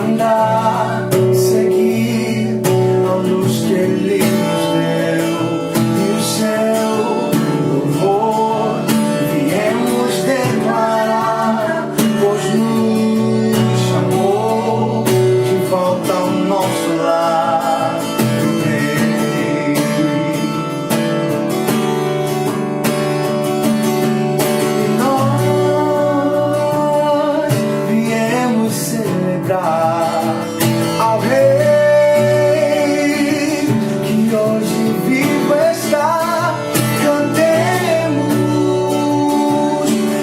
andar, seguir a luz que Ele nos deu, e o seu louvor viemos declarar, pois nos chamou de volta ao nosso lar. Nós viemos celebrar ao Rei que hoje vivo está. Cantemos,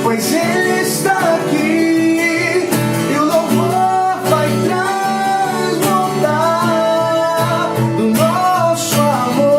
pois Ele está aqui, e o louvor vai transbordar do nosso amor.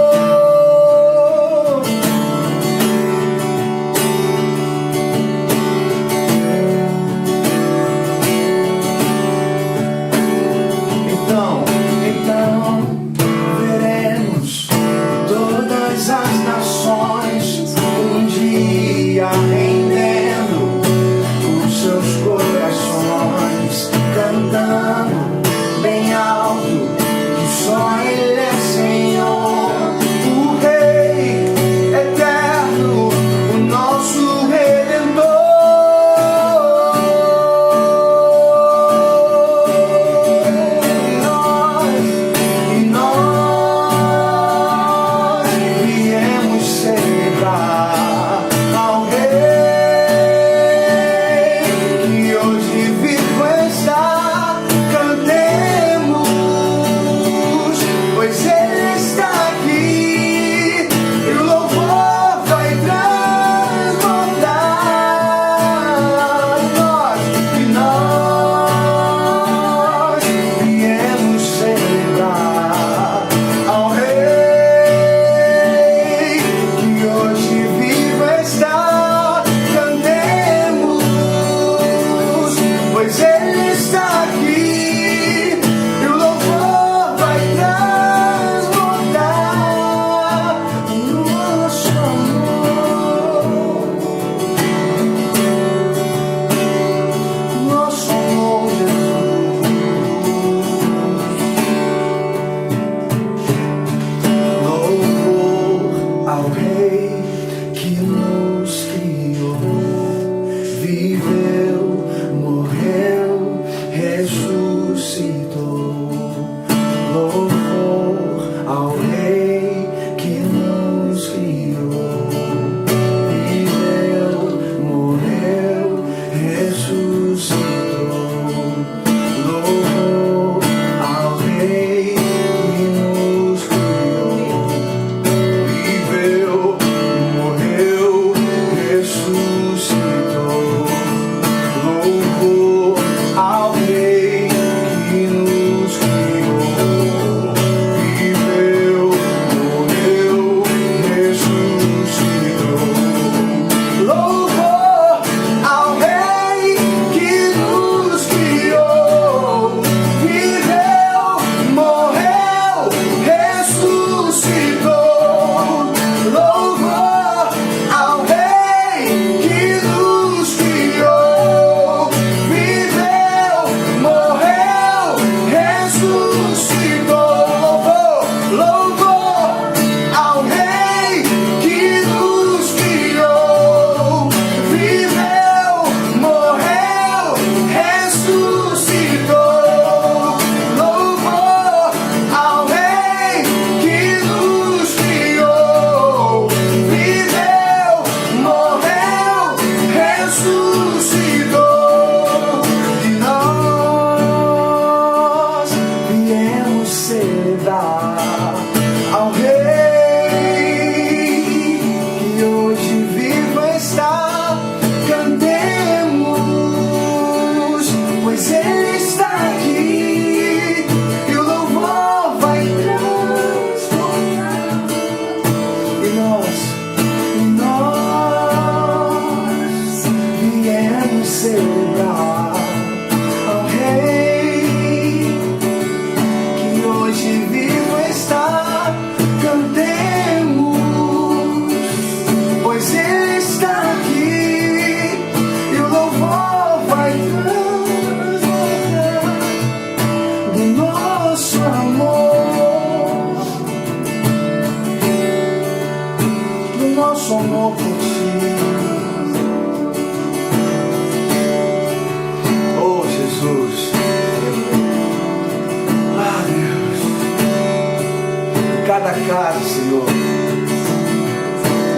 casa, Senhor.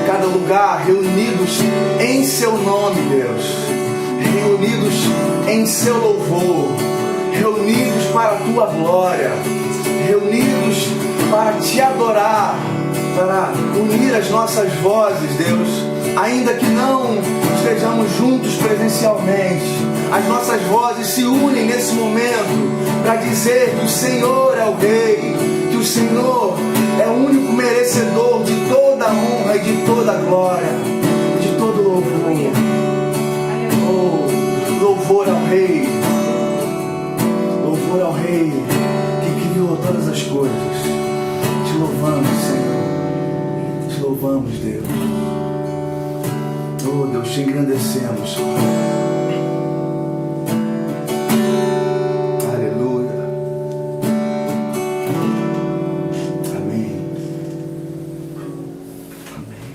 Cada lugar reunidos em Seu nome, Deus. Reunidos em Seu louvor. Reunidos para a Tua glória. Reunidos para Te adorar. Para unir as nossas vozes, Deus. Ainda que não estejamos juntos presencialmente, as nossas vozes se unem nesse momento para dizer que o Senhor é o Rei, que o Senhor é o único merecedor de toda a honra e de toda a glória, de todo louvor. Oh, louvor ao Rei, louvor ao Rei que criou todas as coisas. Te louvamos, Senhor, te louvamos, Deus. Oh, Deus, te engrandecemos. Aleluia. Amém. Amém.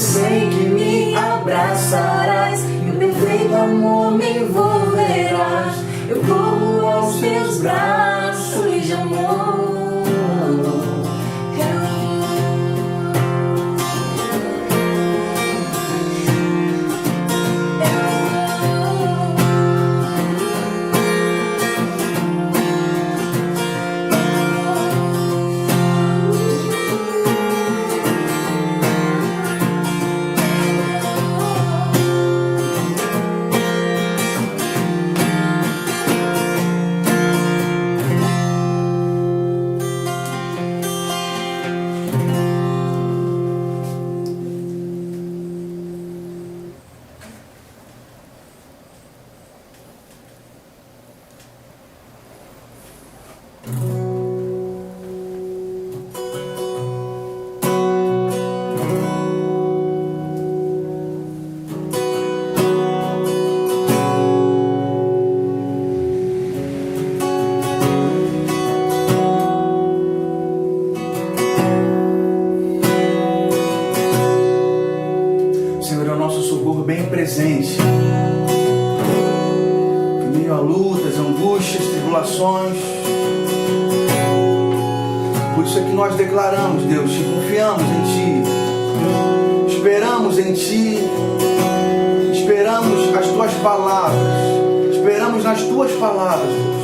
sei que me abraçarás e o perfeito amor me envolverás. Eu corro aos teus braços de amor. Presente em meio a lutas, angústias, tribulações. Por isso é que nós declaramos, Deus, que confiamos em Ti, esperamos em Ti, esperamos as Tuas palavras, esperamos nas Tuas palavras, Deus.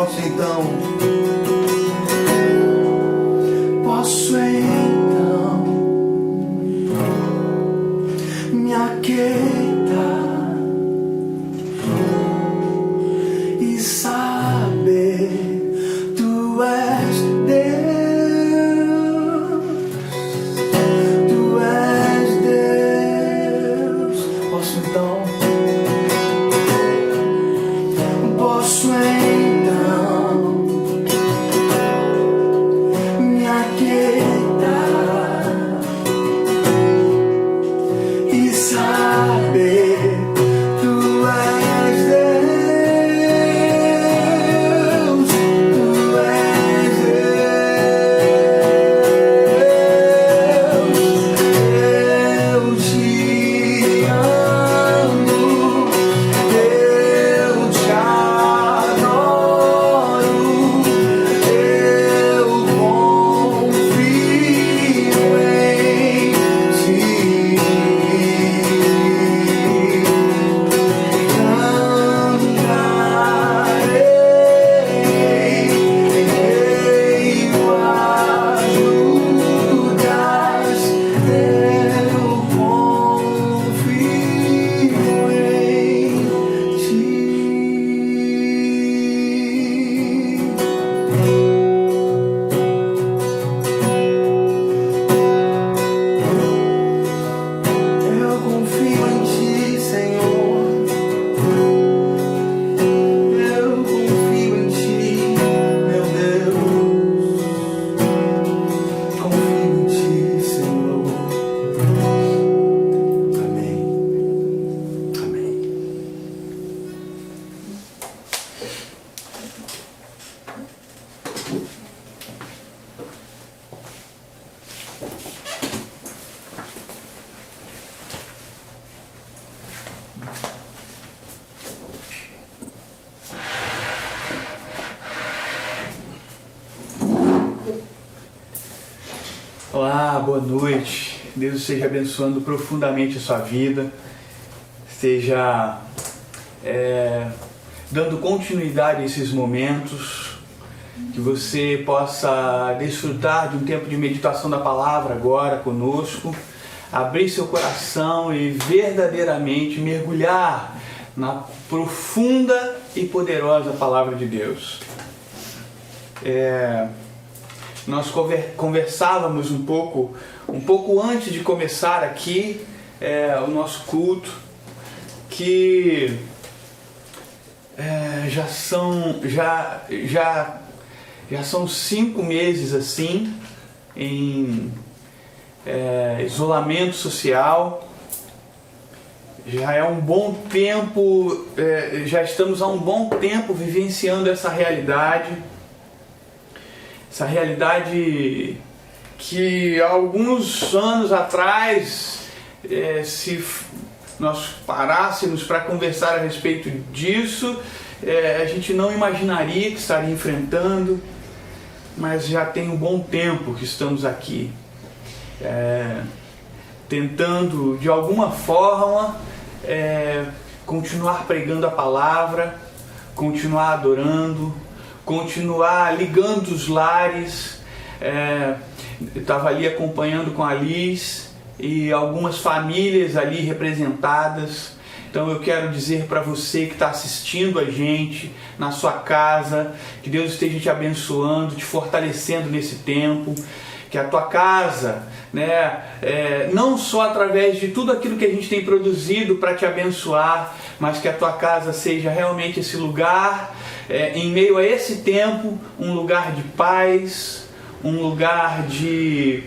Posso então me aquietar e saber tu és Deus, tu és Deus. Posso então me aquietar e saber tu és Deus, tu és Deus. Eu te amo, eu te adoro, eu confio em ti. Cantarei em tuas lutas, eu confio em ti. Eu confio em ti, Senhor. Eu confio em ti, meu Deus. Confio em ti, Senhor. Amém. Amém. Olá, boa noite. Deus esteja abençoando profundamente a sua vida, esteja dando continuidade a esses momentos, que você possa desfrutar de um tempo de meditação da palavra agora conosco, abrir seu coração e verdadeiramente mergulhar na profunda e poderosa palavra de Deus. Nós conversávamos um pouco antes de começar aqui o nosso culto, que já são 5 meses assim em isolamento social. Já é um bom tempo, já estamos há um bom tempo vivenciando essa realidade que há alguns anos atrás, se nós parássemos para conversar a respeito disso, a gente não imaginaria que estaria enfrentando, mas já tem um bom tempo que estamos aqui, tentando de alguma forma continuar pregando a palavra, continuar adorando, continuar ligando os lares. Estava ali acompanhando com a Liz e algumas famílias ali representadas. Então eu quero dizer para você que está assistindo a gente na sua casa, que Deus esteja te abençoando, te fortalecendo nesse tempo, que a tua casa, não só através de tudo aquilo que a gente tem produzido para te abençoar, mas que a tua casa seja realmente esse lugar, em meio a esse tempo, um lugar de paz, um lugar de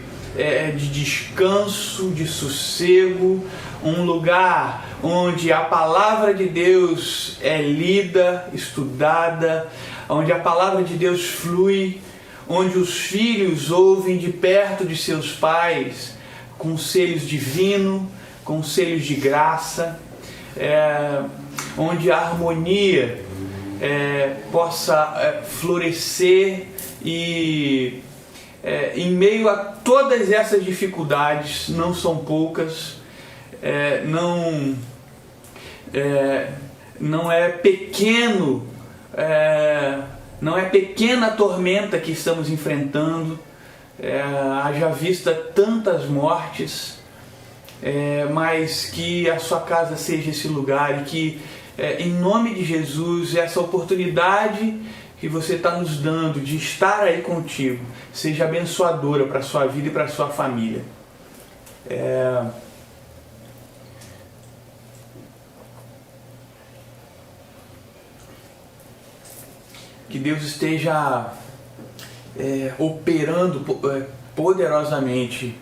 descanso, de sossego, um lugar onde a palavra de Deus é lida, estudada, onde a palavra de Deus flui, onde os filhos ouvem de perto de seus pais conselhos divinos, conselhos de graça, onde a harmonia possa florescer e em meio a todas essas dificuldades, não são poucas, não é pequeno não é pequena a tormenta que estamos enfrentando, haja vista tantas mortes, mas que a sua casa seja esse lugar e que, em nome de Jesus, essa oportunidade que você está nos dando de estar aí contigo seja abençoadora para a sua vida e para a sua família. Que Deus esteja operando poderosamente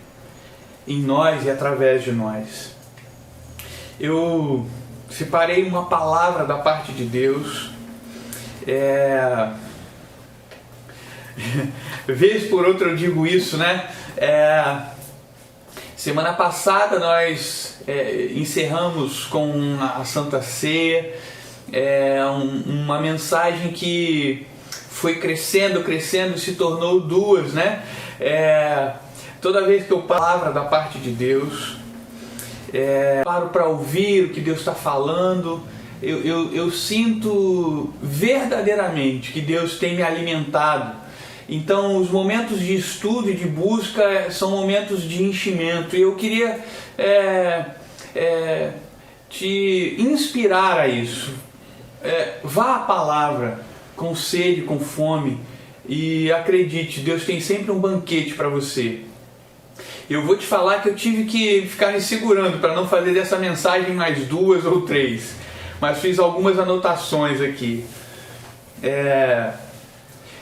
em nós e através de nós. Eu separei uma palavra da parte de Deus. Vez por outra eu digo isso, né? Semana passada nós encerramos com a Santa Ceia, uma mensagem que foi crescendo e se tornou duas, né? Toda vez que eu palavra da parte de Deus, paro para ouvir o que Deus está falando, eu sinto verdadeiramente que Deus tem me alimentado. Então os momentos de estudo e de busca são momentos de enchimento, e eu queria te inspirar a isso. Vá à palavra com sede, com fome, e acredite, Deus tem sempre um banquete para você. Eu vou te falar que eu tive que ficar me segurando para não fazer dessa mensagem mais 2 ou 3, mas fiz algumas anotações aqui.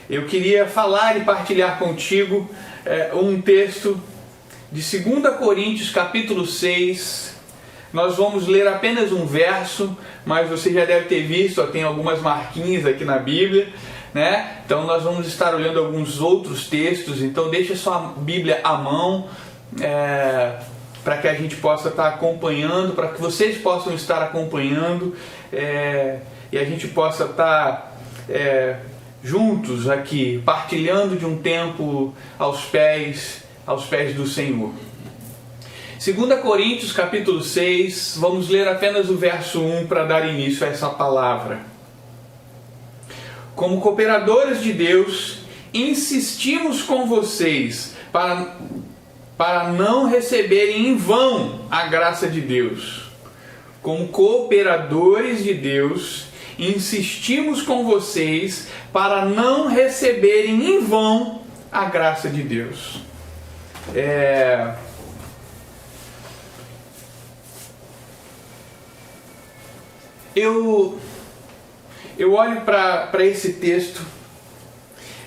Eu queria falar e partilhar contigo um texto de 2 Coríntios capítulo 6. Nós vamos ler apenas um verso, mas você já deve ter visto, tem algumas marquinhas aqui na Bíblia, né? Então nós vamos estar olhando alguns outros textos, então deixa sua Bíblia à mão, para que a gente possa estar acompanhando, para que vocês possam estar acompanhando, e a gente possa estar juntos aqui, partilhando de um tempo aos pés do Senhor. 2 Coríntios capítulo 6, vamos ler apenas o verso 1 para dar início a essa palavra. Como cooperadores de Deus, insistimos com vocês para não receberem em vão a graça de Deus. Como cooperadores de Deus, insistimos com vocês para não receberem em vão a graça de Deus. Eu olho para esse texto,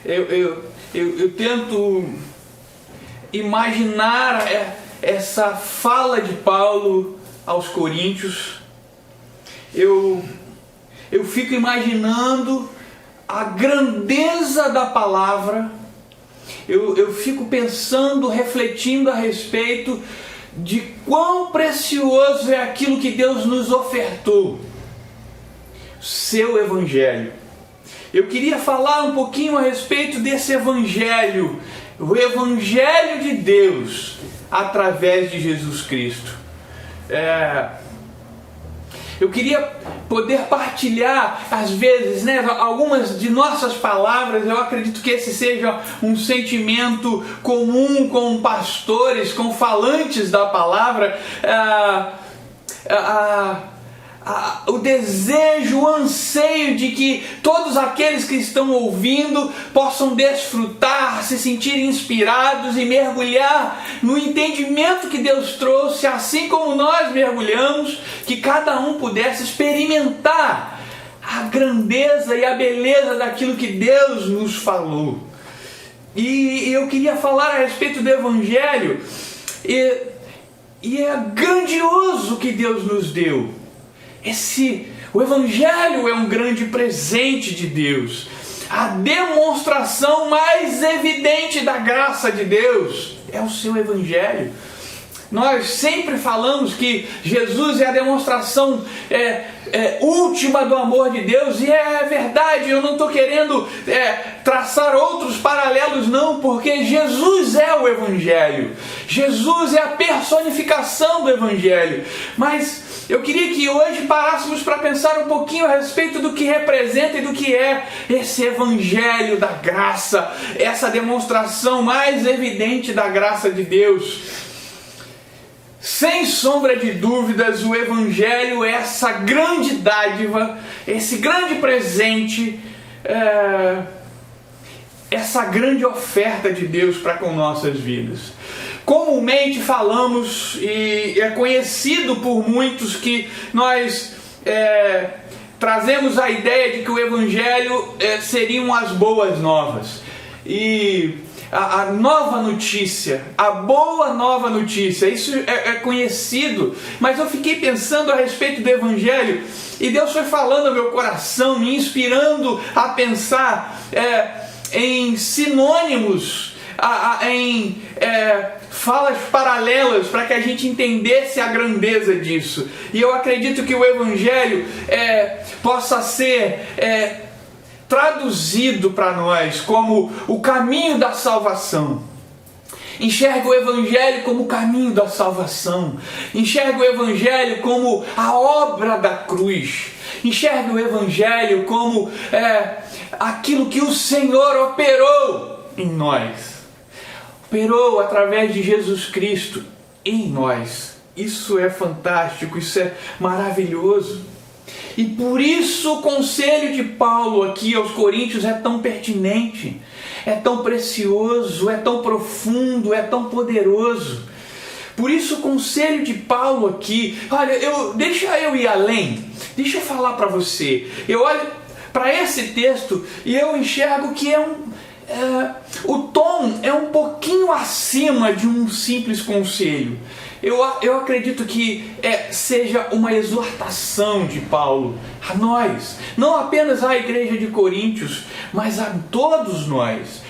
eu tento imaginar essa fala de Paulo aos Coríntios. Eu fico imaginando a grandeza da palavra, eu fico pensando, refletindo a respeito de quão precioso é aquilo que Deus nos ofertou, seu Evangelho. Eu queria falar um pouquinho a respeito desse Evangelho, o Evangelho de Deus através de Jesus Cristo. Eu queria poder partilhar, às vezes, né, algumas de nossas palavras. Eu acredito que esse seja um sentimento comum com pastores, com falantes da palavra, o desejo, o anseio de que todos aqueles que estão ouvindo possam desfrutar, se sentir inspirados e mergulhar no entendimento que Deus trouxe, assim como nós mergulhamos, que cada um pudesse experimentar a grandeza e a beleza daquilo que Deus nos falou. E eu queria falar a respeito do Evangelho, e é grandioso o que Deus nos deu. O Evangelho é um grande presente de Deus, a demonstração mais evidente da graça de Deus é o seu Evangelho. Nós sempre falamos que Jesus é a demonstração última do amor de Deus, e é verdade. Eu não estou querendo traçar outros paralelos, não, porque Jesus é o Evangelho, Jesus é a personificação do Evangelho, mas eu queria que hoje parássemos para pensar um pouquinho a respeito do que representa e do que é esse evangelho da graça, essa demonstração mais evidente da graça de Deus. Sem sombra de dúvidas, o evangelho é essa grande dádiva, esse grande presente, essa grande oferta de Deus para com nossas vidas. Comumente falamos, e é conhecido por muitos, que nós trazemos a ideia de que o evangelho seriam as boas novas. E a nova notícia, a boa nova notícia, isso é conhecido, mas eu fiquei pensando a respeito do evangelho e Deus foi falando ao meu coração, me inspirando a pensar em sinônimos, em falas paralelas para que a gente entendesse a grandeza disso. E eu acredito que o evangelho possa ser traduzido para nós como o caminho da salvação. Enxerga o evangelho como o caminho da salvação. Enxerga o evangelho como a obra da cruz. Enxerga o evangelho como aquilo que o Senhor operou em nós. Operou através de Jesus Cristo em nós. Isso é fantástico, isso é maravilhoso. E por isso o conselho de Paulo aqui aos Coríntios é tão pertinente, é tão precioso, é tão profundo, é tão poderoso. Por isso o conselho de Paulo aqui, olha, deixa eu ir além, deixa eu falar para você. Eu olho para esse texto e eu enxergo que o tom é um pouquinho acima de um simples conselho. Eu acredito que seja uma exortação de Paulo a nós, não apenas à igreja de Coríntios, mas a todos nós,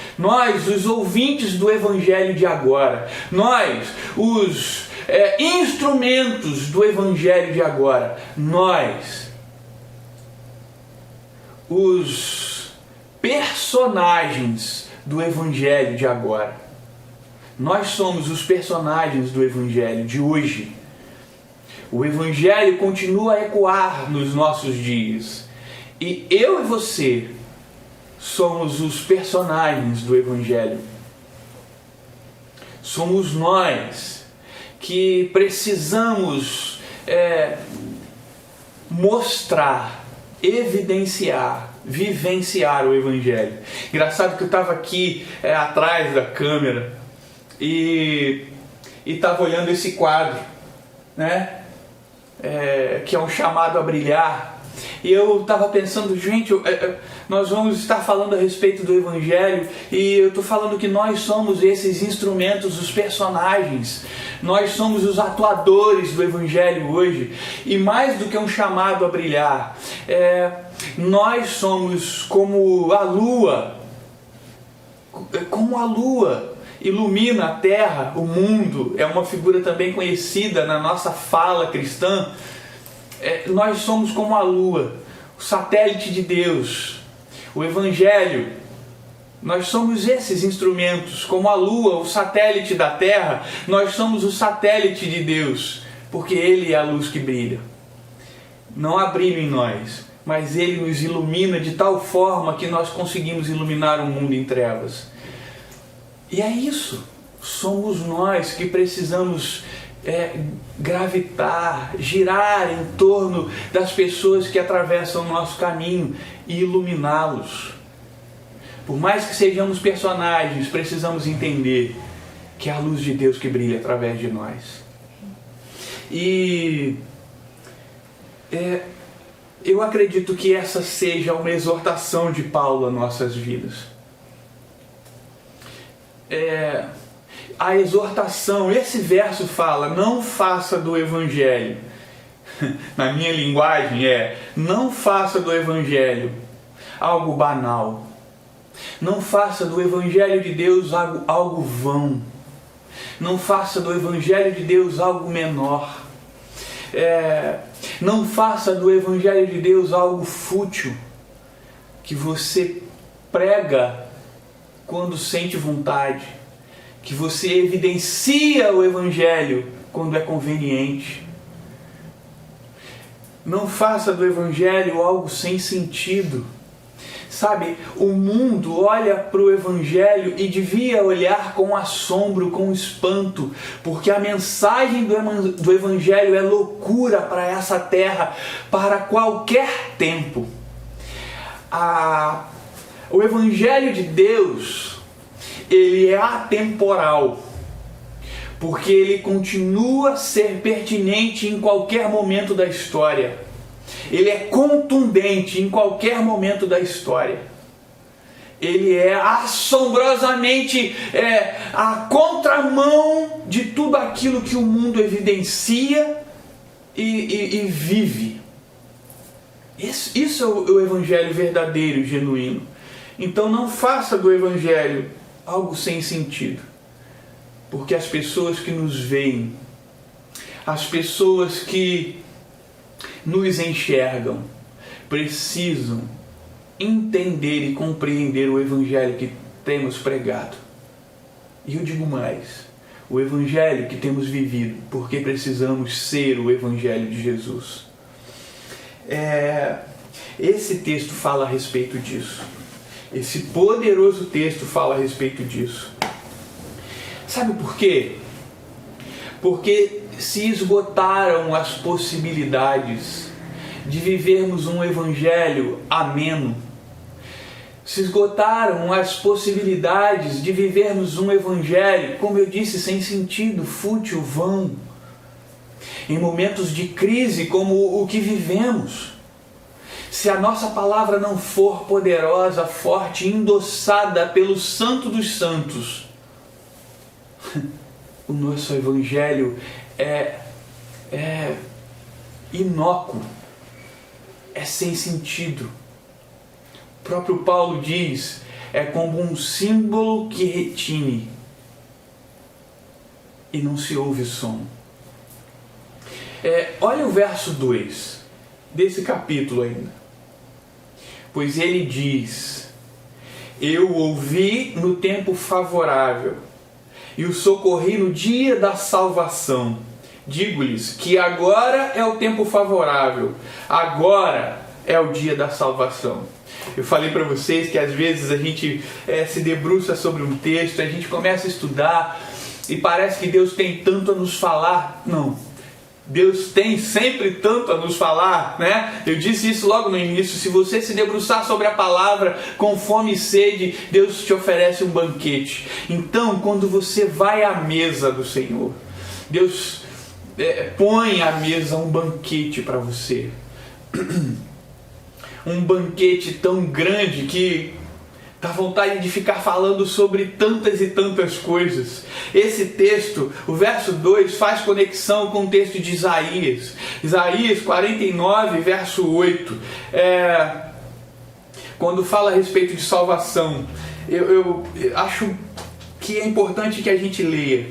os ouvintes do evangelho de agora, nós, os instrumentos do evangelho de agora, nós, os personagens do evangelho de agora. Nós somos os personagens do evangelho de hoje. O evangelho continua a ecoar nos nossos dias. E eu e você somos os personagens do evangelho. Somos nós que precisamos mostrar, evidenciar, vivenciar o evangelho. Engraçado que eu estava aqui atrás da câmera e estava olhando esse quadro, né? Que é um chamado a brilhar. E eu estava pensando, gente, nós vamos estar falando a respeito do evangelho e eu estou falando que nós somos esses instrumentos, os personagens. Nós somos os atuadores do evangelho hoje. E mais do que um chamado a brilhar, nós somos como a lua. Como a lua ilumina a terra, o mundo. É uma figura também conhecida na nossa fala cristã. Nós somos como a lua, o satélite de Deus. O evangelho, nós somos esses instrumentos, como a lua, o satélite da terra. Nós somos o satélite de Deus, porque Ele é a luz que brilha. Não há brilho em nós, mas Ele nos ilumina de tal forma que nós conseguimos iluminar o mundo em trevas. E é isso, somos nós que precisamos gravitar, girar em torno das pessoas que atravessam o nosso caminho e iluminá-los. Por mais que sejamos personagens, precisamos entender que é a luz de Deus que brilha através de nós. E eu acredito que essa seja uma exortação de Paulo às nossas vidas. A exortação, esse verso fala, não faça do evangelho, na minha linguagem não faça do evangelho algo banal, não faça do evangelho de Deus algo vão, não faça do evangelho de Deus algo menor, não faça do evangelho de Deus algo fútil, que você prega quando sente vontade, que você evidencia o evangelho quando é conveniente. Não faça do Evangelho algo sem sentido. Sabe, o mundo olha para o Evangelho e devia olhar com assombro, com espanto, porque a mensagem do Evangelho é loucura para essa terra, para qualquer tempo. O Evangelho de Deus, ele é atemporal, porque ele continua a ser pertinente em qualquer momento da história. Ele é contundente em qualquer momento da história. Ele é assombrosamente a contramão de tudo aquilo que o mundo evidencia e vive. Isso é o Evangelho verdadeiro e genuíno. Então não faça do Evangelho algo sem sentido. Porque as pessoas que nos veem, as pessoas que nos enxergam, precisam entender e compreender o Evangelho que temos pregado. E eu digo mais, o Evangelho que temos vivido, porque precisamos ser o Evangelho de Jesus. Esse texto fala a respeito disso. Esse poderoso texto fala a respeito disso. Sabe por quê? Porque se esgotaram as possibilidades de vivermos um Evangelho ameno. Se esgotaram as possibilidades de vivermos um Evangelho, como eu disse, sem sentido, fútil, vão. Em momentos de crise como o que vivemos. Se a nossa palavra não for poderosa, forte, endossada pelo Santo dos Santos, o nosso Evangelho é inócuo, é sem sentido. O próprio Paulo diz, é como um símbolo que retine e não se ouve som. Olha o verso 2 desse capítulo ainda. Pois ele diz, eu ouvi no tempo favorável e o socorri no dia da salvação. Digo-lhes que agora é o tempo favorável, agora é o dia da salvação. Eu falei para vocês que às vezes a gente se debruça sobre um texto, a gente começa a estudar e parece que Deus tem tanto a nos falar. Não, Deus tem sempre tanto a nos falar, né? Eu disse isso logo no início, se você se debruçar sobre a palavra com fome e sede, Deus te oferece um banquete. Então, quando você vai à mesa do Senhor, Deus põe à mesa um banquete para você. Um banquete tão grande que dá vontade de ficar falando sobre tantas e tantas coisas. Esse texto, o verso 2, faz conexão com o texto de Isaías. Isaías 49, verso 8. Quando fala a respeito de salvação, eu acho que é importante que a gente leia.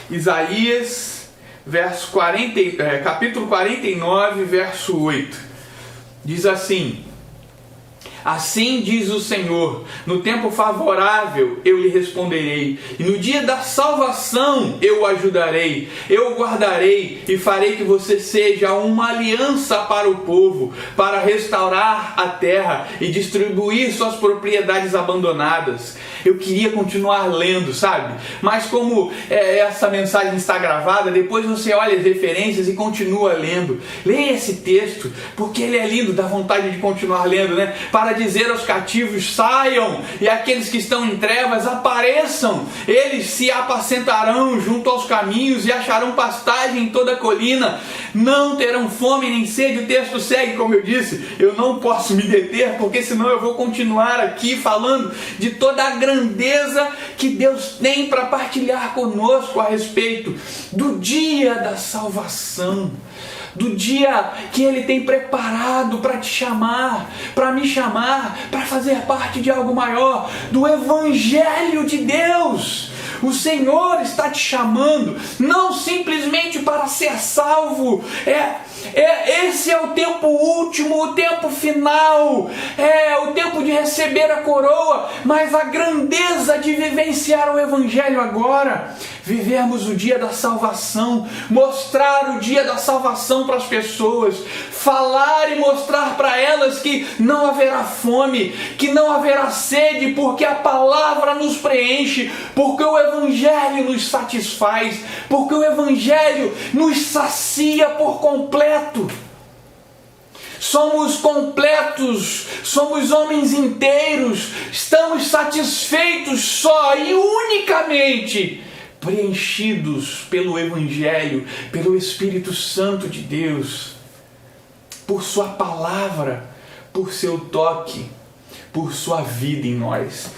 Isaías, capítulo 49, verso 8. Diz assim: assim diz o Senhor, no tempo favorável eu lhe responderei, e no dia da salvação eu o ajudarei, eu o guardarei e farei que você seja uma aliança para o povo, para restaurar a terra e distribuir suas propriedades abandonadas. Eu queria continuar lendo, sabe? Mas como essa mensagem está gravada, depois você olha as referências e continua lendo. Leia esse texto, porque ele é lindo, dá vontade de continuar lendo, né? Para dizer aos cativos, saiam, e aqueles que estão em trevas, apareçam. Eles se apacentarão junto aos caminhos e acharão pastagem em toda a colina. Não terão fome nem sede. O texto segue, como eu disse. Eu não posso me deter, porque senão eu vou continuar aqui falando de toda a grandeza que Deus tem para partilhar conosco a respeito do dia da salvação, do dia que Ele tem preparado para te chamar, para me chamar, para fazer parte de algo maior, do Evangelho de Deus. O Senhor está te chamando, não simplesmente para ser salvo. Esse é o tempo último, o tempo final, o tempo de receber a coroa, mas a grandeza de vivenciar o Evangelho agora. vivermos o dia da salvação, mostrar o dia da salvação para as pessoas, falar e mostrar para elas que não haverá fome, que não haverá sede, porque a palavra nos preenche, porque o Evangelho nos satisfaz, porque o Evangelho nos sacia por completo. Somos completos, somos homens inteiros, estamos satisfeitos só e unicamente preenchidos pelo Evangelho, pelo Espírito Santo de Deus, por Sua palavra, por Seu toque, por Sua vida em nós.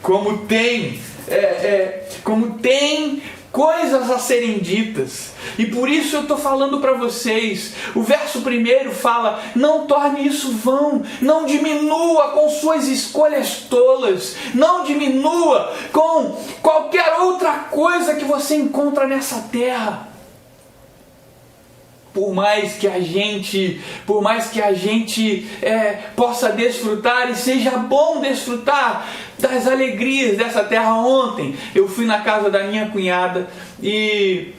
Como tem coisas a serem ditas, e por isso eu estou falando para vocês. O verso 1 fala: não torne isso vão, não diminua com suas escolhas tolas, não diminua com qualquer outra coisa que você encontra nessa terra. Por mais que a gente possa desfrutar, e seja bom desfrutar das alegrias dessa terra. Ontem eu fui na casa da minha cunhada e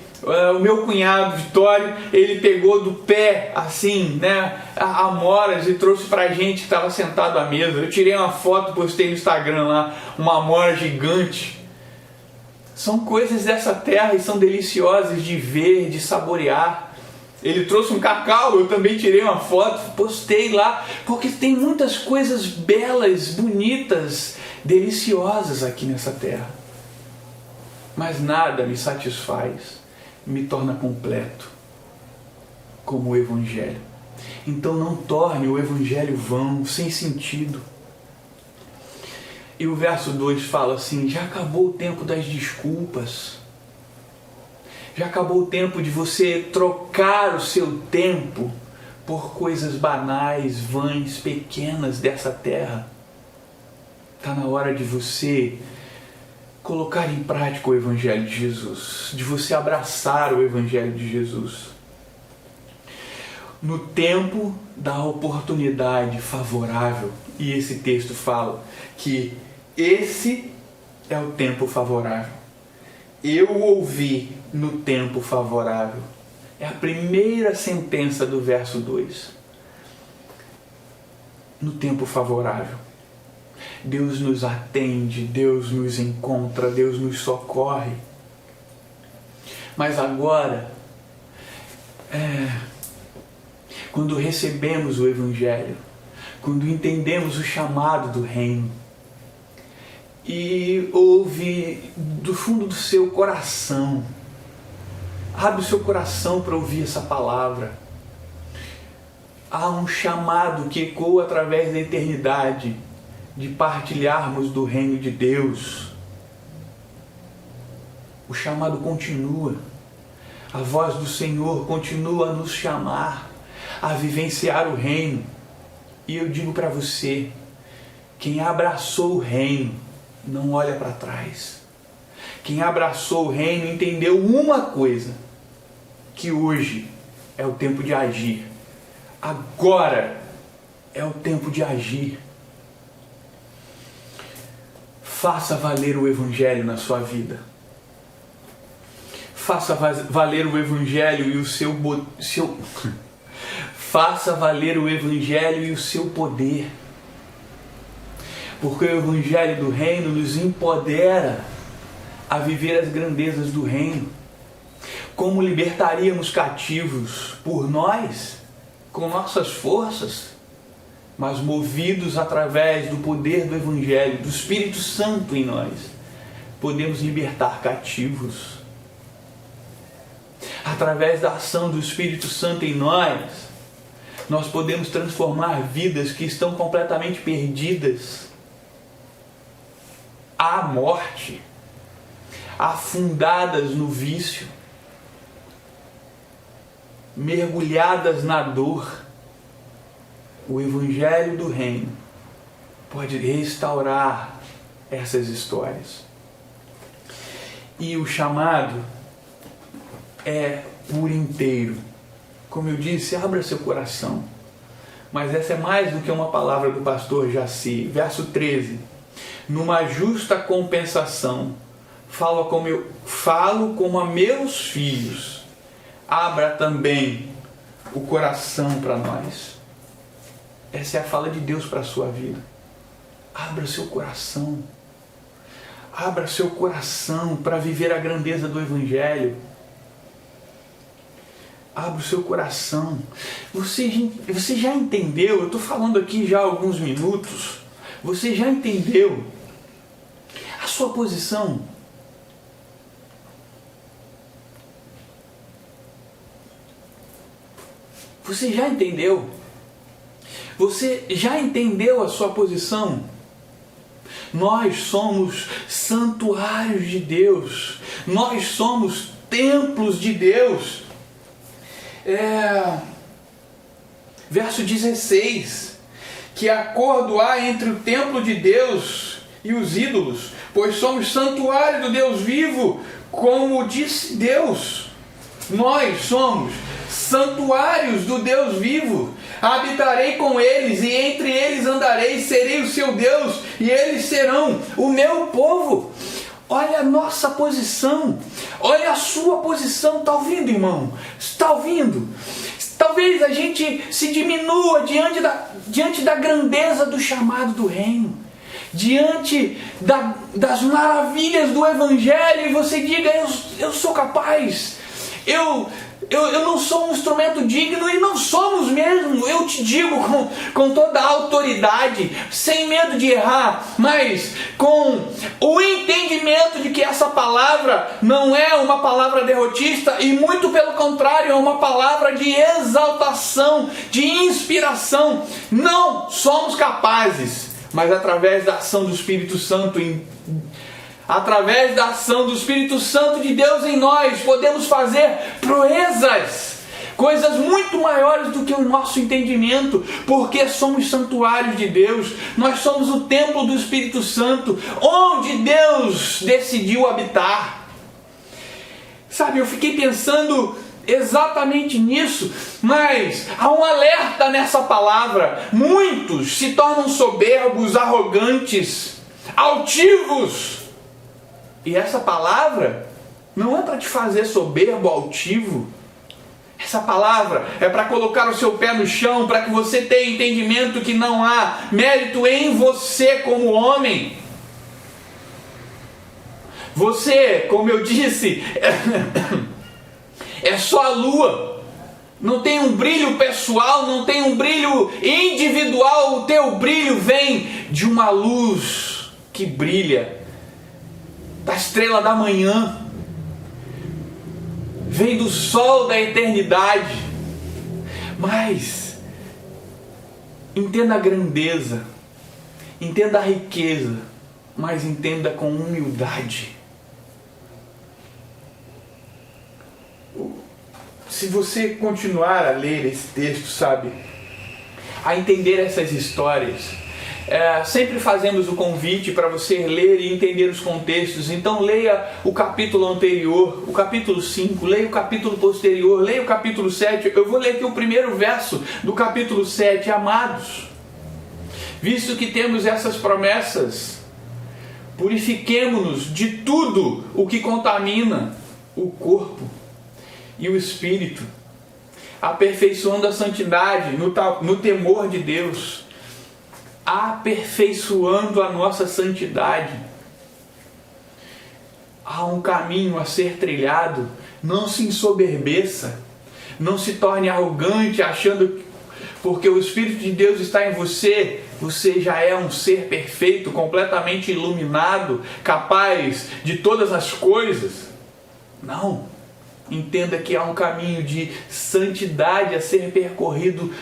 o meu cunhado Vitório, ele pegou do pé assim, né, amoras e trouxe pra gente que estava sentado à mesa. Eu tirei uma foto, postei no Instagram lá, uma amora gigante. São coisas dessa terra e são deliciosas de ver, de saborear. Ele trouxe um cacau, eu também tirei uma foto, postei lá, porque tem muitas coisas belas, bonitas, deliciosas aqui nessa terra. Mas nada me satisfaz, me torna completo, como o Evangelho. Então não torne o Evangelho vão, sem sentido. E o verso 2 fala assim: já acabou o tempo das desculpas. Já acabou o tempo de você trocar o seu tempo por coisas banais, vãs, pequenas dessa terra. Está na hora de você colocar em prática o Evangelho de Jesus, de você abraçar o Evangelho de Jesus. No tempo da oportunidade favorável, e esse texto fala que esse é o tempo favorável. Eu ouvi no tempo favorável. É a primeira sentença do verso 2. No tempo favorável. Deus nos atende, Deus nos encontra, Deus nos socorre. Mas agora, quando recebemos o Evangelho, quando entendemos o chamado do reino, e ouve do fundo do seu coração, abre o seu coração para ouvir essa palavra. Há um chamado que ecoa através da eternidade, de partilharmos do reino de Deus. O chamado continua, a voz do Senhor continua a nos chamar a vivenciar o reino. E eu digo para você, quem abraçou o reino não olha para trás. Quem abraçou o reino entendeu uma coisa: que hoje é o tempo de agir. Agora é o tempo de agir. Faça valer o Evangelho na sua vida. Faça valer o Evangelho e o seu faça valer o Evangelho e o seu poder. Porque o Evangelho do Reino nos empodera a viver as grandezas do Reino. Como libertaríamos cativos por nós, com nossas forças, mas movidos através do poder do Evangelho, do Espírito Santo em nós, podemos libertar cativos. Através da ação do Espírito Santo em nós podemos transformar vidas que estão completamente perdidas à morte, afundadas no vício, mergulhadas na dor. O Evangelho do Reino pode restaurar essas histórias. E o chamado é por inteiro. Como eu disse, abra seu coração. Mas essa é mais do que uma palavra do pastor Jaci. Verso 13. Numa justa compensação, falo como a meus filhos. Abra também o coração para nós. Essa é a fala de Deus para a sua vida. Abra seu coração. Abra seu coração para viver a grandeza do Evangelho. Abra o seu coração. Você já entendeu? Eu estou falando aqui já há alguns minutos. Você já entendeu a sua posição? Você já entendeu? Você já entendeu a sua posição? Nós somos santuários de Deus. Nós somos templos de Deus. Verso 16. Que acordo há entre o templo de Deus e os ídolos, pois somos santuário do Deus vivo, como disse Deus. Nós somos santuários do Deus vivo. Habitarei com eles e entre eles andarei, serei o seu Deus e eles serão o meu povo. Olha a nossa posição, olha a sua posição. Está ouvindo, irmão? Está ouvindo? Talvez a gente se diminua diante da grandeza do chamado do reino, diante das maravilhas do Evangelho, e você diga: eu sou capaz, eu não sou um instrumento digno, e não somos mesmo. Eu te digo com toda a autoridade, sem medo de errar, mas com o entendimento de que essa palavra não é uma palavra derrotista, e muito pelo contrário, é uma palavra de exaltação, de inspiração. Não somos capazes, mas através da ação do Espírito Santo, através da ação do Espírito Santo de Deus em nós, podemos fazer proezas, coisas muito maiores do que o nosso entendimento, porque somos santuários de Deus. Nós somos o templo do Espírito Santo, onde Deus decidiu habitar. Sabe, eu fiquei pensando exatamente nisso, mas há um alerta nessa palavra. Muitos se tornam soberbos, arrogantes, altivos. E essa palavra não é para te fazer soberbo, altivo. Essa palavra é para colocar o seu pé no chão, para que você tenha entendimento que não há mérito em você como homem. Você, como eu disse, é só a lua. Não tem um brilho pessoal, não tem um brilho individual. O teu brilho vem de uma luz que brilha, da estrela da manhã, vem do sol da eternidade. Mas entenda a grandeza, entenda a riqueza, mas entenda com humildade. Se você continuar a ler esse texto, sabe, a entender essas histórias, sempre fazemos o convite para você ler e entender os contextos. Então leia o capítulo anterior, o capítulo 5, leia o capítulo posterior, leia o capítulo 7. Eu vou ler aqui o primeiro verso do capítulo 7. Amados, visto que temos essas promessas, purifiquemo-nos de tudo o que contamina o corpo e o espírito, aperfeiçoando a santidade no temor de Deus. Aperfeiçoando a nossa santidade. Há um caminho a ser trilhado. Não se ensoberbeça, não se torne arrogante achando que porque o Espírito de Deus está em você, você já é um ser perfeito, completamente iluminado, capaz de todas as coisas. Não. Entenda que há um caminho de santidade a ser percorrido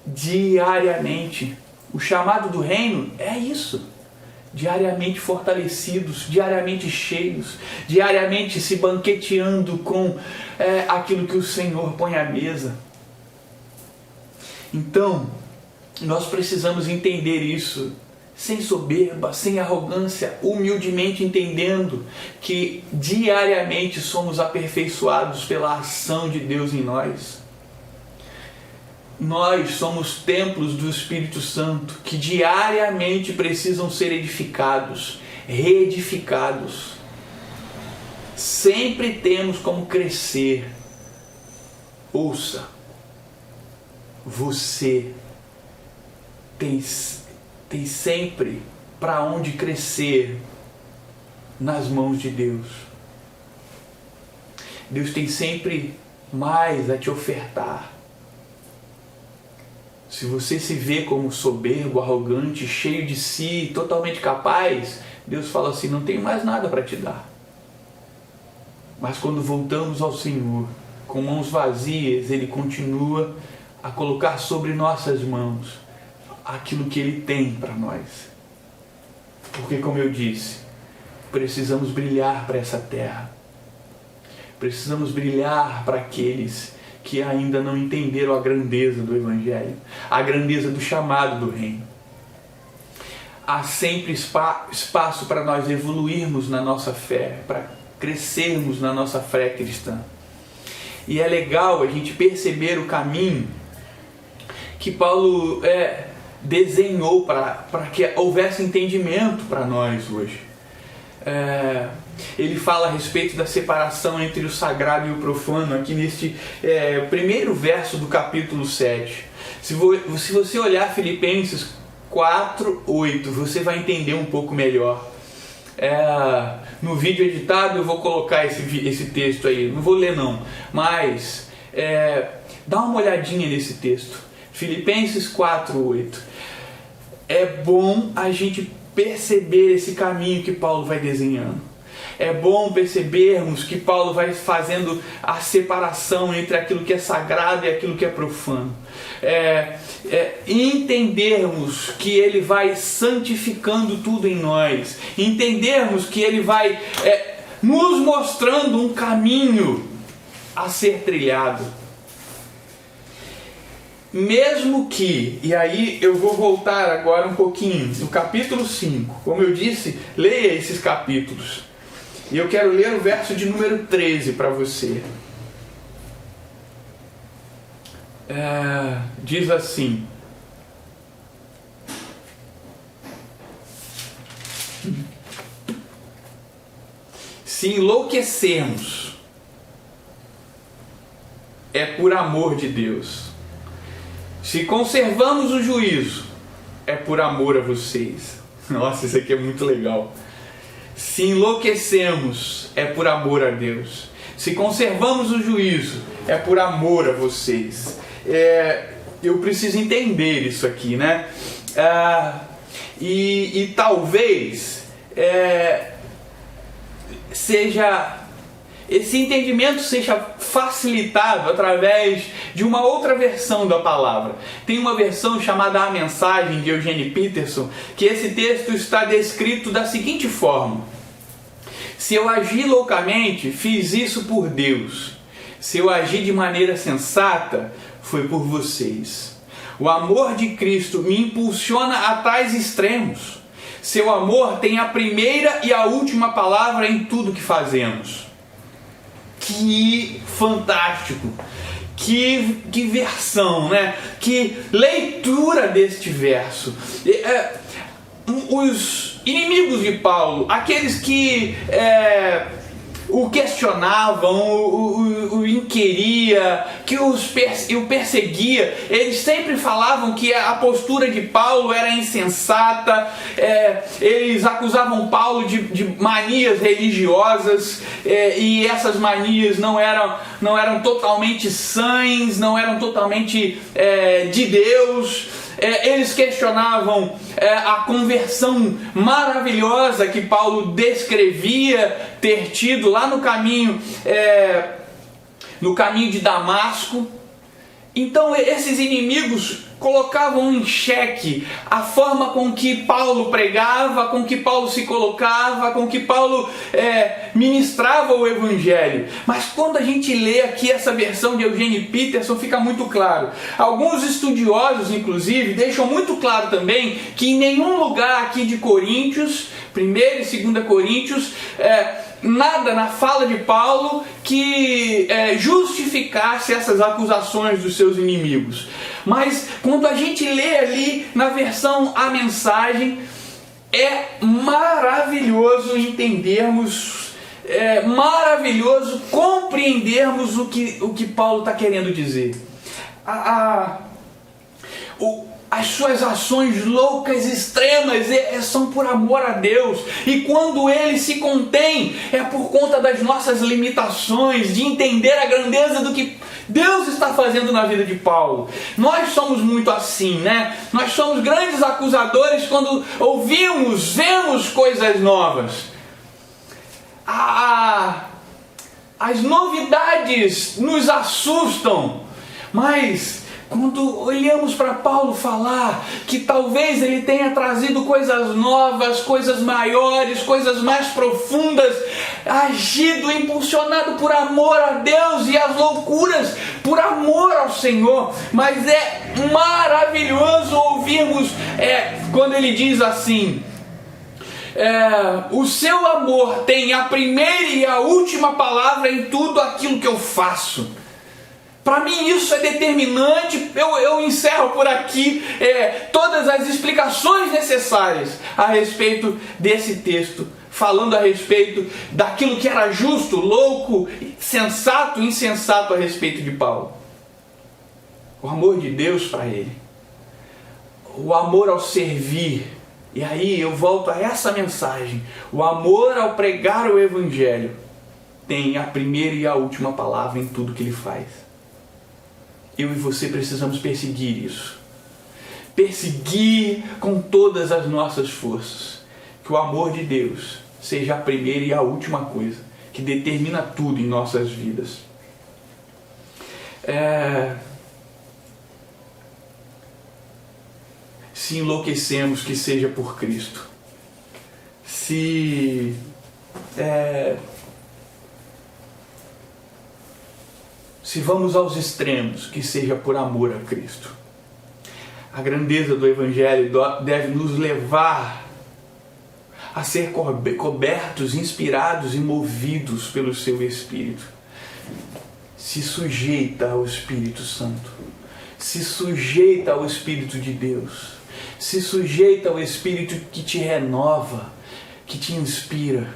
diariamente. O chamado do reino é isso. Diariamente fortalecidos, diariamente cheios, diariamente se banqueteando com aquilo que o Senhor põe à mesa. Então, nós precisamos entender isso, sem soberba, sem arrogância, humildemente entendendo que diariamente somos aperfeiçoados pela ação de Deus em nós. Nós somos templos do Espírito Santo que diariamente precisam ser edificados, reedificados. sempre temos como crescer. Ouça, você tem sempre para onde crescer nas mãos de Deus. Deus tem sempre mais a te ofertar. Se você se vê como soberbo, arrogante, cheio de si, totalmente capaz, Deus fala assim, não tenho mais nada para te dar. Mas quando voltamos ao Senhor, com mãos vazias, Ele continua a colocar sobre nossas mãos aquilo que Ele tem para nós. Porque, como eu disse, precisamos brilhar para essa terra. Precisamos brilhar para aqueles que ainda não entenderam a grandeza do Evangelho, a grandeza do chamado do Reino. Há sempre espaço para nós evoluirmos na nossa fé, para crescermos na nossa fé cristã. E é legal a gente perceber o caminho que Paulo desenhou para que houvesse entendimento para nós hoje. Ele fala a respeito da separação entre o sagrado e o profano aqui neste primeiro verso do capítulo 7. Se você olhar Filipenses 4:8, você vai entender um pouco melhor. No vídeo editado eu vou colocar esse texto aí, não vou ler não, mas dá uma olhadinha nesse texto. Filipenses 4:8. É bom a gente perceber esse caminho que Paulo vai desenhando. É bom percebermos que Paulo vai fazendo a separação entre aquilo que é sagrado e aquilo que é profano. Entendermos que Ele vai santificando tudo em nós. Entendermos que Ele vai nos mostrando um caminho a ser trilhado. Mesmo que, e aí eu vou voltar agora um pouquinho, no capítulo 5, como eu disse, leia esses capítulos. E eu quero ler o verso de número 13 para você. Diz assim: se enlouquecermos, é por amor de Deus. Se conservamos o juízo, é por amor a vocês. Nossa, isso aqui é muito legal. Se enlouquecemos, é por amor a Deus. Se conservamos o juízo, é por amor a vocês. Eu preciso entender isso aqui, né? E talvez esse entendimento seja facilitado através de uma outra versão da palavra. Tem uma versão chamada A Mensagem, de Eugene Peterson, que esse texto está descrito da seguinte forma: se eu agi loucamente, fiz isso por Deus. Se eu agi de maneira sensata, foi por vocês. O amor de Cristo me impulsiona a tais extremos. Seu amor tem a primeira e a última palavra em tudo que fazemos. Que fantástico! Que versão, né? Que leitura deste verso! Os inimigos de Paulo, aqueles que o questionavam, o inquiria, que o perseguia, eles sempre falavam que a postura de Paulo era insensata, eles acusavam Paulo de manias religiosas, e essas manias não eram totalmente sãs, não eram totalmente de Deus. Eles questionavam a conversão maravilhosa que Paulo descrevia ter tido lá no caminho de Damasco. Então esses inimigos colocavam em xeque a forma com que Paulo pregava, com que Paulo se colocava, com que Paulo ministrava o Evangelho. Mas quando a gente lê aqui essa versão de Eugene Peterson, fica muito claro. Alguns estudiosos, inclusive, deixam muito claro também que em nenhum lugar aqui de Coríntios, 1 e 2 Coríntios, nada na fala de Paulo que justificasse essas acusações dos seus inimigos. Mas quando a gente lê ali na versão A Mensagem, é maravilhoso entendermos maravilhoso compreendermos o que Paulo está querendo dizer. As suas ações loucas, extremas, são por amor a Deus. E quando ele se contém, é por conta das nossas limitações, de entender a grandeza do que Deus está fazendo na vida de Paulo. Nós somos muito assim, né? Nós somos grandes acusadores quando vemos coisas novas. As novidades nos assustam, mas quando olhamos para Paulo falar que talvez ele tenha trazido coisas novas, coisas maiores, coisas mais profundas, agido, impulsionado por amor a Deus, e as loucuras por amor ao Senhor, mas é maravilhoso ouvirmos quando ele diz assim: o seu amor tem a primeira e a última palavra em tudo aquilo que eu faço. Para mim isso é determinante. Eu encerro por aqui todas as explicações necessárias a respeito desse texto, falando a respeito daquilo que era justo, louco, sensato, insensato a respeito de Paulo. O amor de Deus para ele, o amor ao servir. E aí eu volto a essa mensagem: o amor ao pregar o Evangelho tem a primeira e a última palavra em tudo que ele faz. Eu e você precisamos perseguir isso. Perseguir com todas as nossas forças. Que o amor de Deus seja a primeira e a última coisa que determina tudo em nossas vidas. Se enlouquecemos, que seja por Cristo. Se vamos aos extremos, que seja por amor a Cristo. A grandeza do Evangelho deve nos levar a ser cobertos, inspirados e movidos pelo seu Espírito. Se sujeita ao Espírito Santo. Se sujeita ao Espírito de Deus. Se sujeita ao Espírito que te renova, que te inspira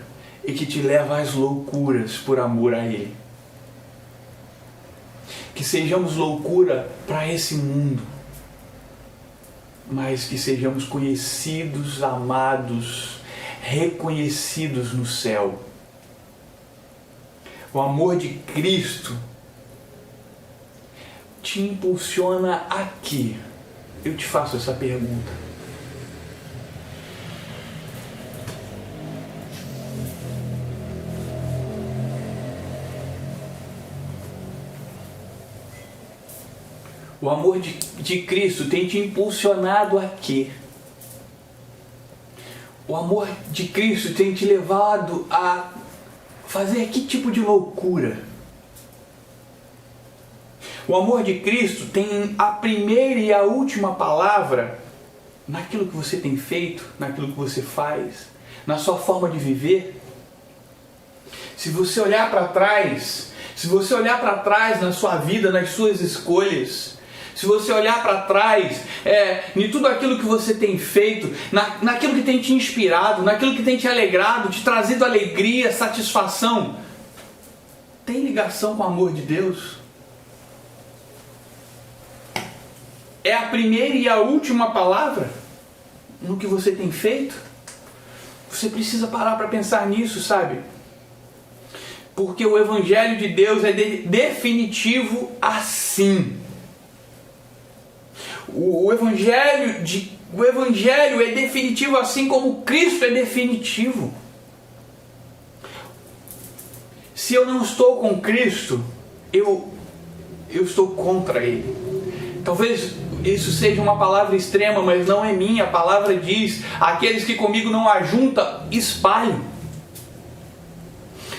e que te leva às loucuras por amor a Ele. Que sejamos loucura para esse mundo, mas que sejamos conhecidos, amados, reconhecidos no céu. O amor de Cristo te impulsiona a quê? Eu te faço essa pergunta. O amor de Cristo tem te impulsionado a quê? O amor de Cristo tem te levado a fazer que tipo de loucura? O amor de Cristo tem a primeira e a última palavra naquilo que você tem feito, naquilo que você faz, na sua forma de viver. Se você olhar para trás, na sua vida, nas suas escolhas, se você olhar para trás, em tudo aquilo que você tem feito, naquilo que tem te inspirado, naquilo que tem te alegrado, te trazido alegria, satisfação, tem ligação com o amor de Deus? É a primeira e a última palavra no que você tem feito? Você precisa parar para pensar nisso, sabe? Porque o Evangelho de Deus é definitivo assim. O Evangelho é definitivo assim como Cristo é definitivo. Se eu não estou com Cristo, eu estou contra Ele. Talvez isso seja uma palavra extrema, mas não é minha. A palavra diz: aqueles que comigo não ajuntam, espalham.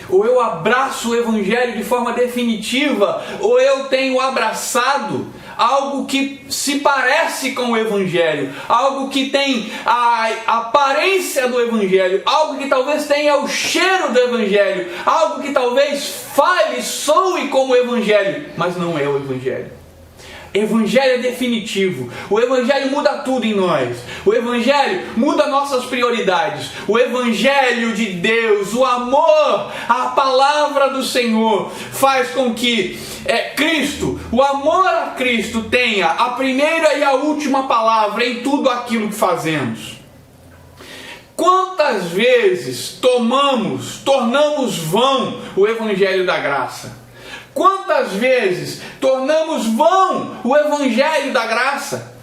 Ou eu abraço o Evangelho de forma definitiva, ou eu tenho abraçado algo que se parece com o Evangelho, algo que tem a aparência do Evangelho, algo que talvez tenha o cheiro do Evangelho, algo que talvez fale, soe como o Evangelho, mas não é o Evangelho. Evangelho é definitivo. O Evangelho muda tudo em nós. O Evangelho muda nossas prioridades. O Evangelho de Deus, o amor à palavra do Senhor, faz com que Cristo, o amor a Cristo, tenha a primeira e a última palavra em tudo aquilo que fazemos. Quantas vezes tornamos vão o Evangelho da graça? Quantas vezes tornamos vão o Evangelho da graça?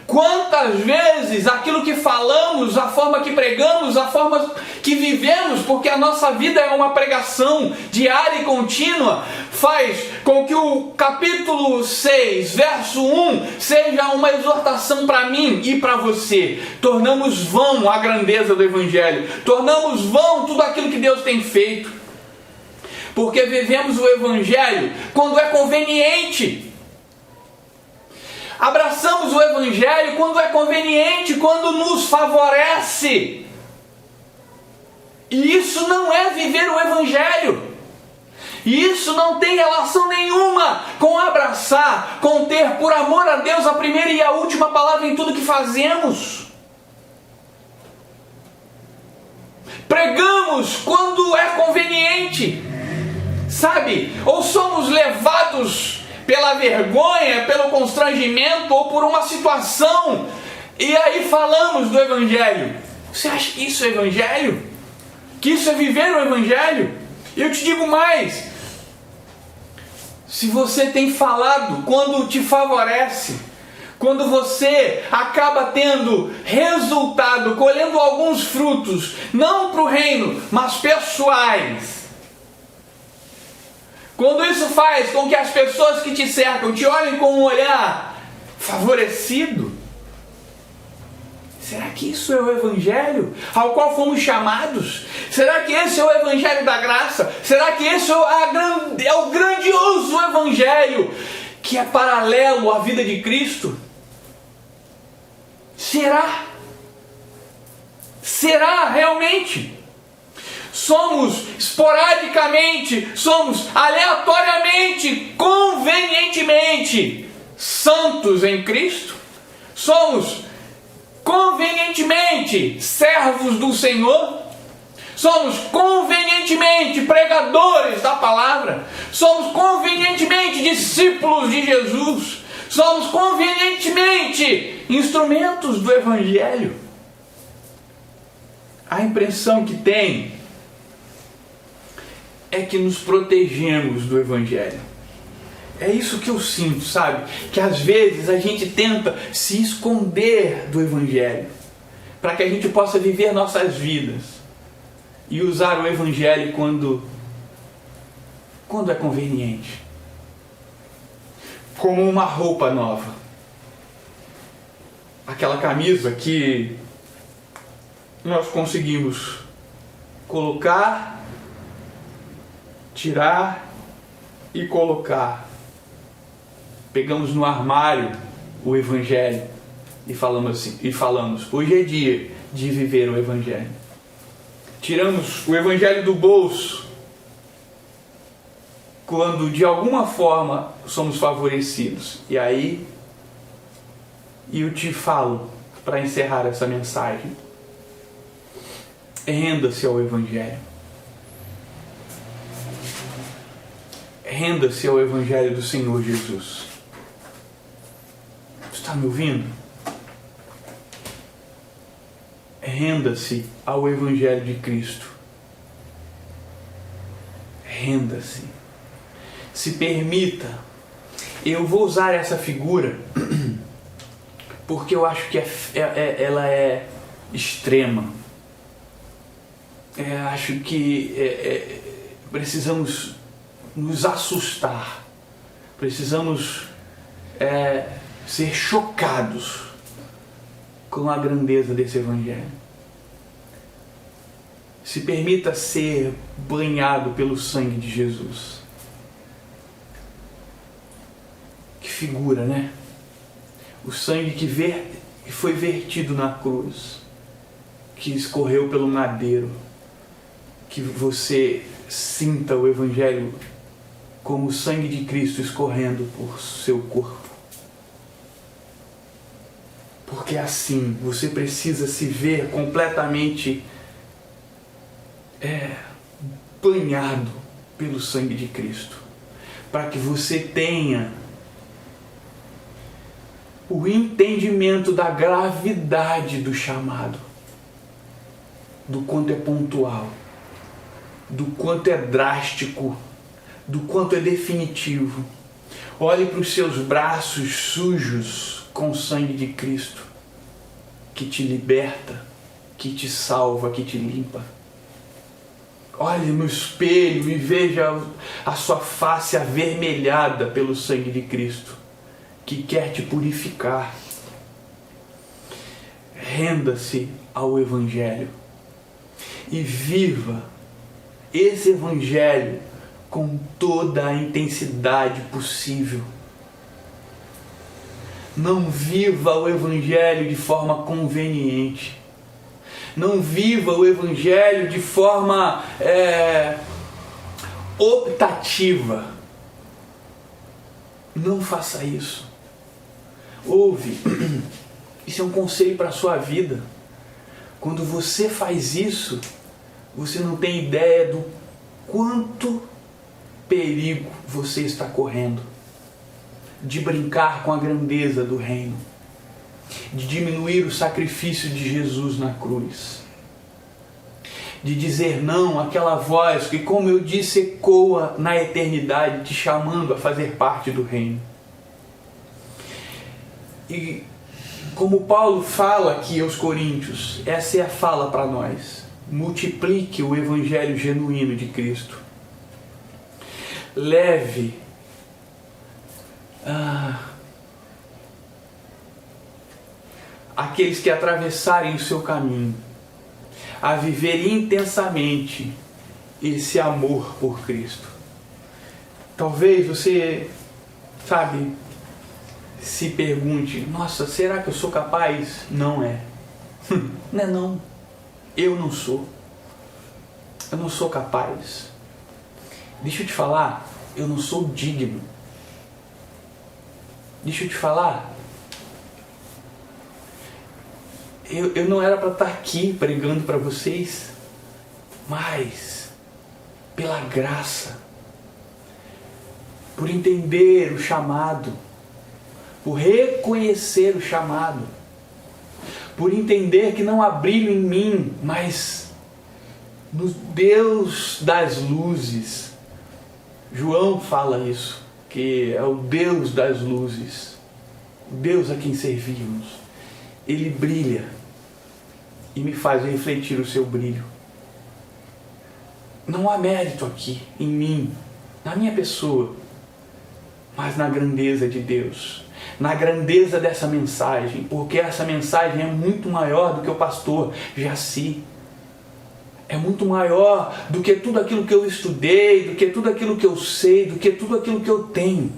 Quantas vezes aquilo que falamos, a forma que pregamos, a forma que vivemos, porque a nossa vida é uma pregação diária e contínua, faz com que o capítulo 6, verso 1, seja uma exortação para mim e para você. Tornamos vão a grandeza do Evangelho, tornamos vão tudo aquilo que Deus tem feito, porque vivemos o Evangelho quando é conveniente. Abraçamos o Evangelho quando é conveniente, quando nos favorece. E isso não é viver o Evangelho. E isso não tem relação nenhuma com abraçar, com ter por amor a Deus a primeira e a última palavra em tudo que fazemos. Pregamos quando é conveniente, sabe? Ou somos levados pela vergonha, pelo constrangimento ou por uma situação, e aí falamos do Evangelho. Você acha que isso é Evangelho? Que isso é viver o Evangelho? Eu te digo mais: se você tem falado quando te favorece, quando você acaba tendo resultado, colhendo alguns frutos, não para o reino, mas pessoais, quando isso faz com que as pessoas que te cercam te olhem com um olhar favorecido, será que isso é o Evangelho ao qual fomos chamados? Será que esse é o Evangelho da graça? Será que esse é o grandioso Evangelho que é paralelo à vida de Cristo? Será? Será realmente? Somos esporadicamente, somos aleatoriamente, convenientemente santos em Cristo? Somos convenientemente servos do Senhor? Somos convenientemente pregadores da palavra? Somos convenientemente discípulos de Jesus? Somos convenientemente instrumentos do Evangelho? A impressão que tem é que nos protegemos do Evangelho. É isso que eu sinto, sabe? Que às vezes a gente tenta se esconder do Evangelho, para que a gente possa viver nossas vidas e usar o Evangelho quando é conveniente. Como uma roupa nova. Aquela camisa que nós conseguimos colocar, tirar e colocar. Pegamos no armário o Evangelho e falamos, hoje é dia de viver o Evangelho. Tiramos o Evangelho do bolso quando de alguma forma somos favorecidos. E aí eu te falo, para encerrar essa mensagem, renda-se ao Evangelho. Renda-se ao Evangelho do Senhor Jesus. Você está me ouvindo? Renda-se ao Evangelho de Cristo. Renda-se. Se permita. Eu vou usar essa figura porque eu acho que ela é extrema. Acho que precisamos nos assustar, precisamos ser chocados com a grandeza desse Evangelho. Se permita ser banhado pelo sangue de Jesus. Que figura, né? O sangue que foi vertido na cruz, que escorreu pelo madeiro, que você sinta o Evangelho como o sangue de Cristo escorrendo por seu corpo. Porque assim você precisa se ver completamente banhado pelo sangue de Cristo, para que você tenha o entendimento da gravidade do chamado, do quanto é pontual, do quanto é drástico, do quanto é definitivo. Olhe para os seus braços sujos com o sangue de Cristo, que te liberta, que te salva, que te limpa. Olhe no espelho e veja a sua face avermelhada pelo sangue de Cristo, que quer te purificar. Renda-se ao Evangelho e viva esse Evangelho com toda a intensidade possível. Não viva o Evangelho de forma conveniente. Não viva o Evangelho de forma optativa. Não faça isso. Ouve, isso é um conselho para a sua vida. Quando você faz isso, você não tem ideia do quanto perigo você está correndo de brincar com a grandeza do reino, de diminuir o sacrifício de Jesus na cruz, de dizer não àquela voz que, como eu disse, ecoa na eternidade, te chamando a fazer parte do reino. E como Paulo fala aqui aos Coríntios, essa é a fala para nós: multiplique o Evangelho genuíno de Cristo. Leve aqueles que atravessarem o seu caminho a viver intensamente esse amor por Cristo. Talvez você, se pergunte: nossa, será que eu sou capaz? Não é. Não é não. Eu não sou. Eu não sou capaz. Deixa eu te falar, eu não sou digno. Deixa eu te falar, eu não era para estar aqui pregando para vocês, mas pela graça, por entender o chamado, por reconhecer o chamado, por entender que não há brilho em mim, mas no Deus das luzes. João fala isso, que é o Deus das luzes, o Deus a quem servimos. Ele brilha e me faz refletir o seu brilho. Não há mérito aqui em mim, na minha pessoa, mas na grandeza de Deus, na grandeza dessa mensagem, porque essa mensagem é muito maior do que o pastor Jaci. É muito maior do que tudo aquilo que eu estudei, do que tudo aquilo que eu sei, do que tudo aquilo que eu tenho.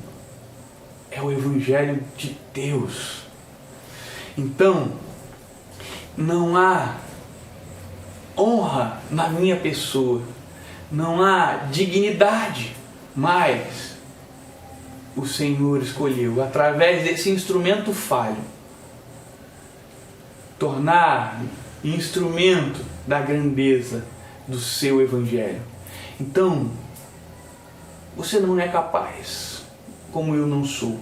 É o Evangelho de Deus. Então, não há honra na minha pessoa, não há dignidade, mas o Senhor escolheu, através desse instrumento falho, tornar-me instrumento da grandeza do seu Evangelho. Então, você não é capaz, como eu não sou.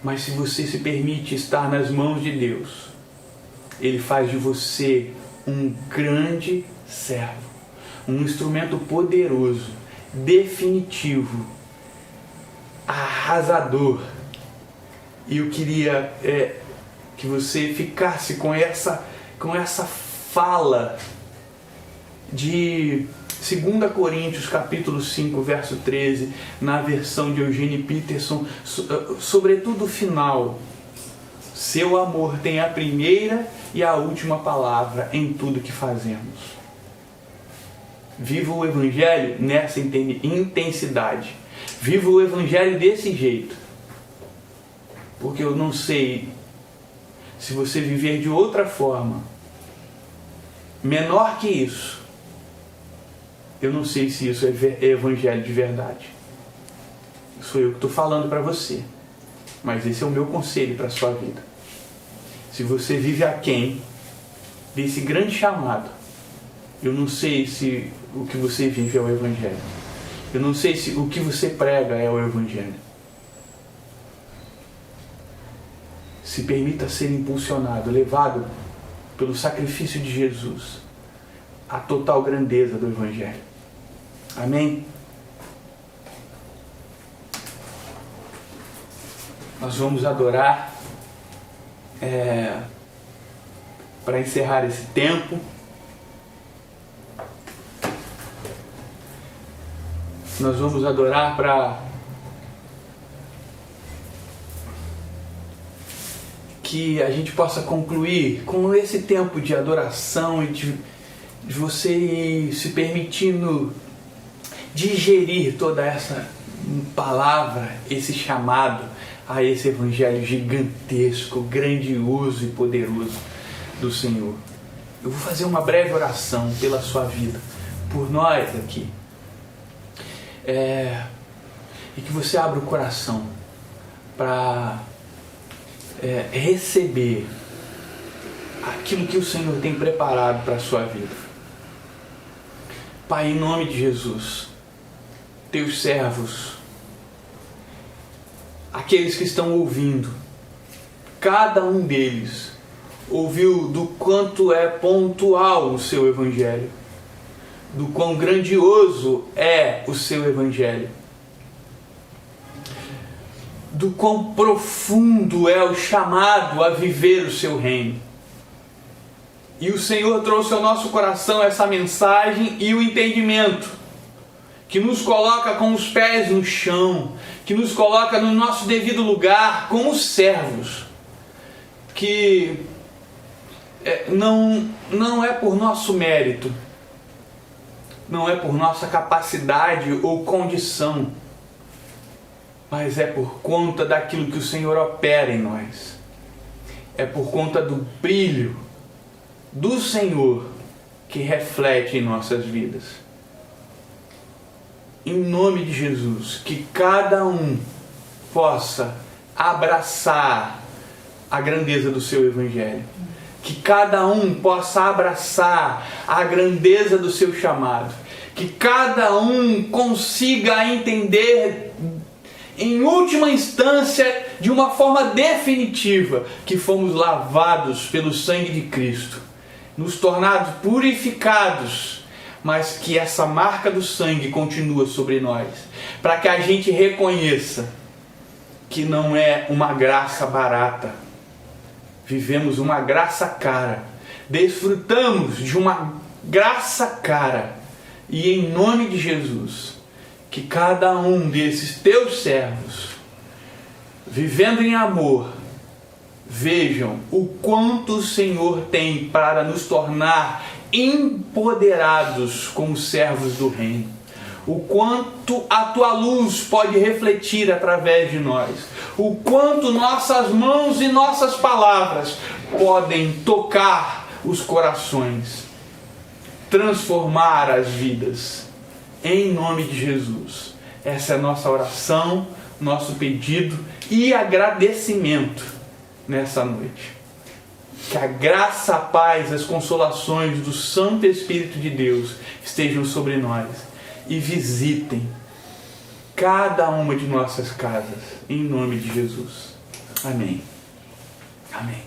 Mas se você se permite estar nas mãos de Deus, Ele faz de você um grande servo, um instrumento poderoso, definitivo, arrasador. E eu queria que você ficasse com essa fala de 2 Coríntios capítulo 5, verso 13, na versão de Eugene Peterson, sobretudo o final. Seu amor tem a primeira e a última palavra em tudo que fazemos. Viva o Evangelho nessa intensidade. Viva o Evangelho desse jeito. Porque eu não sei se você viver de outra forma, menor que isso, eu não sei se isso é Evangelho de verdade. Sou eu que estou falando para você. Mas esse é o meu conselho para a sua vida. Se você vive aquém desse grande chamado, eu não sei se o que você vive é o Evangelho. Eu não sei se o que você prega é o Evangelho. Se permita ser impulsionado, levado pelo sacrifício de Jesus, à total grandeza do Evangelho. Amém? Nós vamos adorar para encerrar esse tempo. Nós vamos adorar para que a gente possa concluir com esse tempo de adoração e de você ir se permitindo digerir toda essa palavra, esse chamado a esse Evangelho gigantesco, grandioso e poderoso do Senhor. Eu vou fazer uma breve oração pela sua vida, por nós aqui. E que você abra o coração para receber aquilo que o Senhor tem preparado para a sua vida. Pai, em nome de Jesus, teus servos, aqueles que estão ouvindo, cada um deles ouviu do quanto é pontual o seu Evangelho, do quão grandioso é o seu Evangelho, do quão profundo é o chamado a viver o seu reino. E o Senhor trouxe ao nosso coração essa mensagem e o entendimento, que nos coloca com os pés no chão, que nos coloca no nosso devido lugar como servos, que não é por nosso mérito, não é por nossa capacidade ou condição, mas é por conta daquilo que o Senhor opera em nós. É por conta do brilho do Senhor que reflete em nossas vidas. Em nome de Jesus, que cada um possa abraçar a grandeza do seu Evangelho. Que cada um possa abraçar a grandeza do seu chamado. Que cada um consiga entender, em última instância, de uma forma definitiva, que fomos lavados pelo sangue de Cristo, nos tornados purificados, mas que essa marca do sangue continua sobre nós, para que a gente reconheça que não é uma graça barata. Vivemos uma graça cara, desfrutamos de uma graça cara, e em nome de Jesus, que cada um desses teus servos, vivendo em amor, vejam o quanto o Senhor tem para nos tornar empoderados como servos do reino. O quanto a tua luz pode refletir através de nós. O quanto nossas mãos e nossas palavras podem tocar os corações, transformar as vidas. Em nome de Jesus. Essa é a nossa oração, nosso pedido e agradecimento nessa noite. Que a graça, a paz, as consolações do Santo Espírito de Deus estejam sobre nós e visitem cada uma de nossas casas, em nome de Jesus. Amém. Amém.